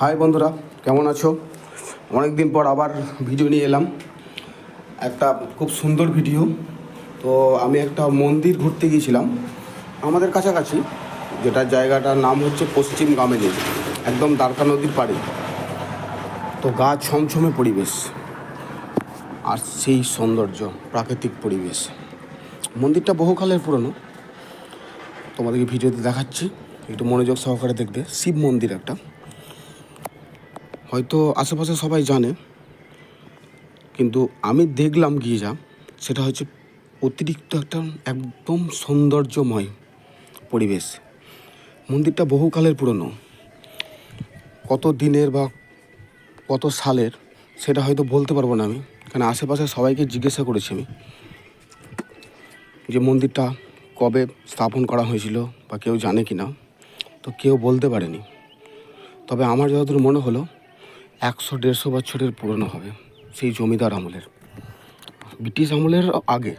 High বন্ধুরা, কেমন আছো? অনেক দিন পর আবার ভিডিও নিয়ে এলাম, একটা খুব সুন্দর ভিডিও। তো আমি একটা মন্দির ঘুরতে গিয়েছিলাম আমাদের কাছাকাছি, যেটা জায়গাটার নাম হচ্ছে পশ্চিম গামেলি, একদম দ্বারকা নদীর পাড়ে। তো গা ছমছমে পরিবেশ আর সেই সৌন্দর্য, প্রাকৃতিক পরিবেশ। মন্দিরটা বহুকালের পুরনো, তোমাদেরকে ভিডিওতে দেখাচ্ছি, একটু মনোযোগ সহকারে দেখবে। শিব মন্দির একটা, হয়তো আশেপাশে সবাই জানে, কিন্তু আমি দেখলাম গিয়ে যা, সেটা হচ্ছে অতিরিক্ত একটা একদম সৌন্দর্যময় পরিবেশ। মন্দিরটা বহুকালের পুরনো, কত দিনের বা কত সালের সেটা হয়তো বলতে পারবো না আমি, কারণ আশেপাশে সবাইকে জিজ্ঞাসা করেছি আমি যে মন্দিরটা কবে স্থাপন করা হয়েছিল বা কেউ জানে কি না। তো কেউ বলতে পারেনি, তবে আমার যতদূর মনে হলো 100-150 বছরের পুরনো হবে, সেই জমিদার আমলের, ব্রিটিশ আমলের আগে।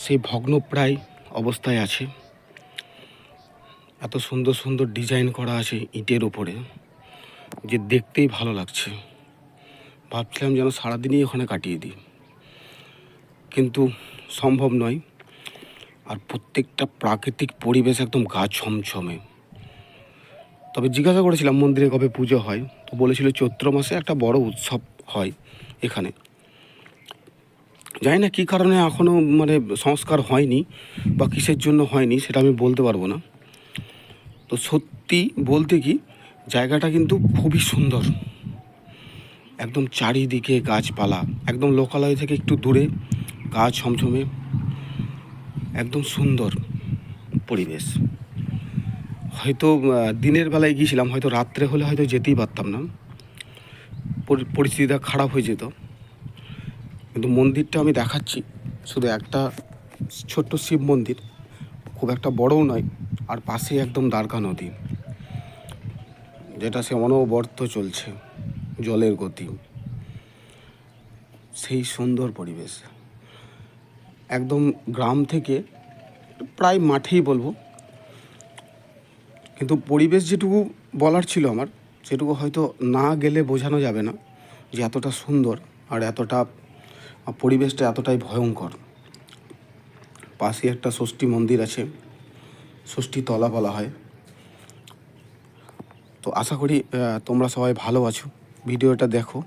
সেই ভগ্নপ্রায় অবস্থায় আছে, এত সুন্দর সুন্দর ডিজাইন করা আছে ইটের ওপরে, যে দেখতেই ভালো লাগছে। ভাবছিলাম যেন সারাদিনই ওখানে কাটিয়ে দিই, কিন্তু সম্ভব নয়। আর প্রত্যেকটা প্রাকৃতিক পরিবেশ একদম গা ছমছমে। তবে জিজ্ঞাসা করেছিলাম মন্দিরে কবে পুজো হয়, তো বলেছিল চৈত্র মাসে একটা বড় উৎসব হয় এখানে। জানি না কী কারণে এখনও সংস্কার হয়নি বা কিসের জন্য হয়নি, সেটা আমি বলতে পারবো না। তো সত্যি বলতে কি, জায়গাটা কিন্তু খুবই সুন্দর, একদম চারিদিকে গাছপালা, একদম লোকালয় থেকে একটু দূরে গা ছমছমে, একদম সুন্দর পরিবেশ। হয়তো দিনের বেলায় গিয়েছিলাম, হয়তো রাত্রে হলে হয়তো যেতেই পারতাম না, পরিস্থিতিটা খারাপ হয়ে যেত। কিন্তু মন্দিরটা আমি দেখাচ্ছি, শুধু একটা ছোট্ট শিব মন্দির, খুব একটা বড়ও নয়, আর পাশেই একদম দ্বারকা নদী, যেটা সে অনবরত চলছে, জলের গতি, সেই সুন্দর পরিবেশ। একদম গ্রাম থেকে প্রায় মাঠেই বলবো, কিন্তু পরিবেশ যেটুকু বলার ছিল আমার, সেটুকু হয়তো না গেলে বোঝানো যাবে না যে এতটা সুন্দর আর এতটা পরিবেশটা এতটাই ভয়ঙ্কর। পাশে একটা ষষ্ঠী মন্দির আছে, ষষ্ঠী তলা বলা হয়। তো আশা করি তোমরা সবাই ভালো আছো, ভিডিওটা দেখো।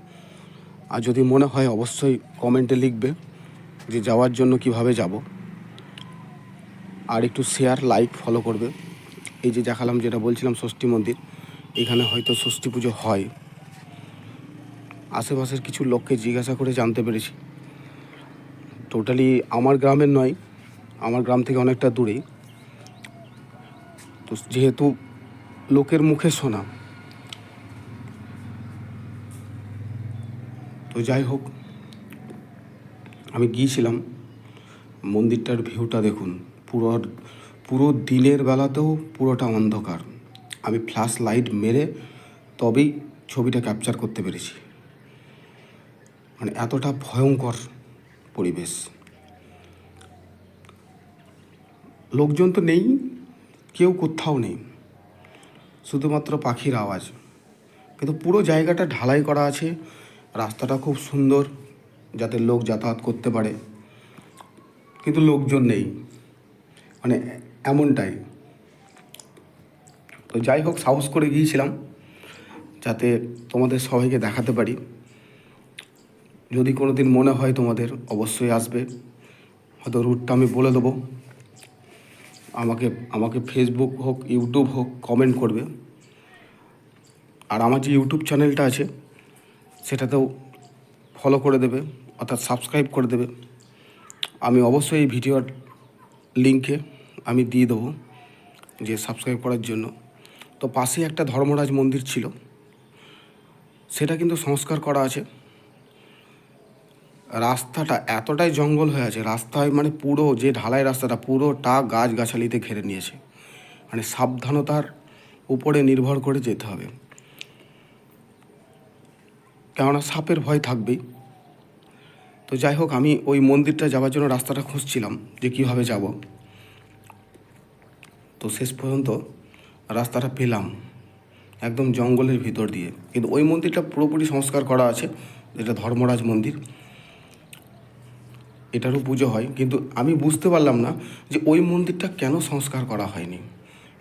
আর যদি মনে হয় অবশ্যই কমেন্টে লিখবে যে যাওয়ার জন্য কিভাবে যাব, আর একটু শেয়ার, লাইক, ফলো করবে। এই যে দেখালাম, যেটা বলছিলাম ষষ্ঠী মন্দির, এখানে হয়তো ষষ্ঠী পুজো হয়। আশেপাশের কিছু লোককে জিজ্ঞাসা করে জানতে পেরেছি, টোটালি আমার গ্রামের নয়, আমার গ্রাম থেকে অনেকটা দূরেই। তো যেহেতু লোকের মুখে শোনা, তো যাই হোক, আমি গিয়েছিলাম। মন্দিরটার ভিউটা দেখুন, পুরো পুরো দিনের বেলাতেও পুরোটা অন্ধকার। আমি ফ্ল্যাশ লাইট মেরে তবেই ছবিটা ক্যাপচার করতে পেরেছি, এতটা ভয়ঙ্কর পরিবেশ। লোকজন তো নেই, কেউ কোথাও নেই, শুধুমাত্র পাখির আওয়াজ। কিন্তু পুরো জায়গাটা ঢালাই করা আছে, রাস্তাটা খুব সুন্দর যাতে লোক যাতায়াত করতে পারে, কিন্তু লোকজন নেই, এমনটাই। তো যাই হোক, সাহস করে গিয়েছিলাম যাতে তোমাদের সবাইকে দেখাতে পারি। যদি কোনো দিন মনে হয় তোমাদের, অবশ্যই আসবে। হয়তো রুটটা আমি বলে দেবো, আমাকে ফেসবুক হোক, ইউটিউব হোক, কমেন্ট করবে। আর আমার যে ইউটিউব চ্যানেলটা আছে সেটাতেও ফলো করে দেবে, অর্থাৎ সাবস্ক্রাইব করে দেবে। আমি অবশ্যই এই ভিডিওর লিঙ্কে আমি দিয়ে দেবো যে সাবস্ক্রাইব করার জন্য। তো পাশে একটা ধর্মরাজ মন্দির ছিল, সেটা কিন্তু সংস্কার করা আছে। রাস্তাটা এতটাই জঙ্গল হয়ে আছে, রাস্তায় পুরো যে ঢালাই রাস্তাটা পুরোটা গাছগাছালিতে ঘিরে নিয়েছে, সাবধানতার উপরে নির্ভর করে যেতে হবে, কেননা সাপের ভয় থাকবেই। তো যাই হোক, আমি ওই মন্দিরটা যাওয়ার জন্য রাস্তাটা খুঁজছিলাম যে কীভাবে যাব। তো শেষ পর্যন্ত রাস্তাটা পেলাম, একদম জঙ্গলের ভিতর দিয়ে। কিন্তু ওই মন্দিরটা পুরোপুরি সংস্কার করা আছে, যেটা ধর্মরাজ মন্দির, এটারও পুজো হয়। কিন্তু আমি বুঝতে পারলাম না যে ওই মন্দিরটা কেন সংস্কার করা হয়নি।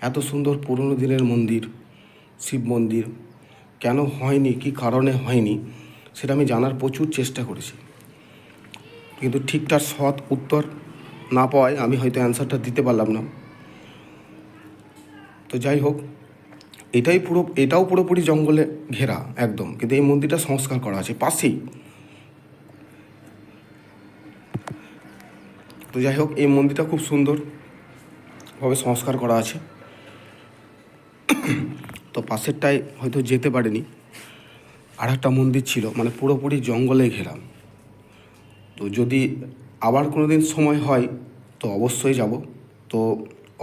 এত সুন্দর পুরনো দিনের মন্দির, শিব মন্দির, কেন হয়নি, কী কারণে হয়নি, সেটা আমি জানার প্রচুর চেষ্টা করেছি, কিন্তু ঠিকঠাক সৎ উত্তর না পাওয়ায় আমি হয়তো অ্যান্সারটা দিতে পারলাম না। তো যাই হোক, এটাও পুরোপুরি জঙ্গলে ঘেরা একদম, কিন্তু এই মন্দিরটা সংস্কার করা আছে পাশেই। তো যাই হোক, এই মন্দিরটা খুব সুন্দরভাবে সংস্কার করা আছে। তো পাশেরটায় হয়তো যেতে পারিনি, আর একটা মন্দির ছিল, মানে পুরোপুরি জঙ্গলে ঘেরা। তো যদি আবার কোনো দিন সময় হয় তো অবশ্যই যাব। তো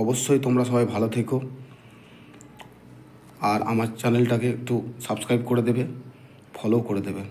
অবশ্যই তোমরা সবাই ভালো থেকো, আর আমার চ্যানেলটাকে একটু সাবস্ক্রাইব করে দেবে, ফলো করে দেবে।